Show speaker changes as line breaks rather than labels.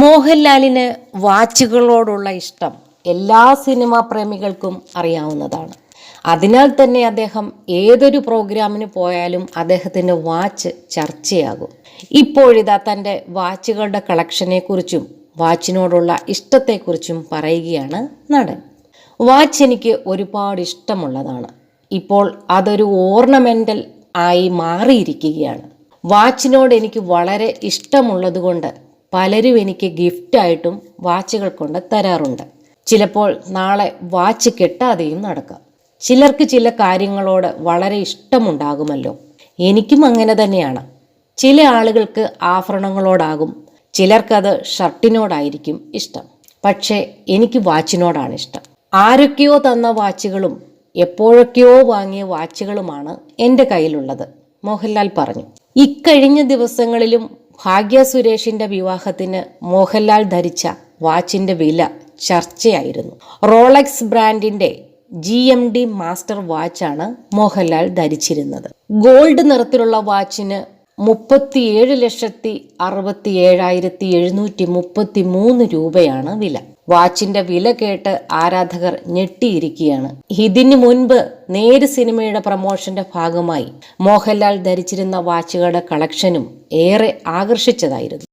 മോഹൻലാലിന് വാച്ചുകളോടുള്ള ഇഷ്ടം എല്ലാ സിനിമാ പ്രേമികൾക്കും അറിയാവുന്നതാണ്. അതിനാൽ തന്നെ അദ്ദേഹം ഏതൊരു പ്രോഗ്രാമിന് പോയാലും അദ്ദേഹത്തിൻ്റെ വാച്ച് ചർച്ചയാകും. ഇപ്പോഴിതാ തൻ്റെ വാച്ചുകളുടെ കളക്ഷനെക്കുറിച്ചും വാച്ചിനോടുള്ള ഇഷ്ടത്തെക്കുറിച്ചും പറയുകയാണ് നടൻ. വാച്ച് എനിക്ക് ഒരുപാട് ഇഷ്ടമുള്ളതാണ്. ഇപ്പോൾ അതൊരു ഓർണമെൻ്റൽ ആയി മാറിയിരിക്കുകയാണ്. വാച്ചിനോട് എനിക്ക് വളരെ ഇഷ്ടമുള്ളതുകൊണ്ട് പലരും എനിക്ക് ഗിഫ്റ്റായിട്ടും വാച്ചുകൾ കൊണ്ട് തരാറുണ്ട്. ചിലപ്പോൾ നാളെ വാച്ച് കെട്ടാതെയും നടക്കാം. ചിലർക്ക് ചില കാര്യങ്ങളോട് വളരെ ഇഷ്ടമുണ്ടാകുമല്ലോ. എനിക്കും അങ്ങനെ തന്നെയാണ്. ചില ആളുകൾക്ക് ആഭരണങ്ങളോടാകും, ചിലർക്കത് ഷർട്ടിനോടായിരിക്കും ഇഷ്ടം. പക്ഷേ എനിക്ക് വാച്ചിനോടാണ് ഇഷ്ടം. ആരൊക്കെയോ തന്ന വാച്ചുകളും എപ്പോഴൊക്കെയോ വാങ്ങിയ വാച്ചുകളുമാണ് എൻ്റെ കയ്യിലുള്ളത്, മോഹൻലാൽ പറഞ്ഞു. ഇക്കഴിഞ്ഞ ദിവസങ്ങളിലും ഭാഗ്യ സുരേഷിന്റെ വിവാഹത്തിന് മോഹൻലാൽ ധരിച്ച വാച്ചിന്റെ വില ചർച്ചയായിരുന്നു. റോളക്സ് ബ്രാൻഡിന്റെ GMT മാസ്റ്റർ വാച്ചാണ് മോഹൻലാൽ ധരിച്ചിരുന്നത്. ഗോൾഡ് നിറത്തിലുള്ള വാച്ചിന് 37,67,733 രൂപയാണ് വില. വാച്ചിന്റെ വില കേട്ട് ആരാധകർ ഞെട്ടിയിരിക്കുകയാണ്. ഇതിനു മുൻപ് നേര് സിനിമയുടെ പ്രമോഷന്റെ ഭാഗമായി മോഹൻലാൽ ധരിച്ചിരുന്ന വാച്ചുകളുടെ കളക്ഷനും ഏറെ ആകർഷിച്ചതായിരുന്നു.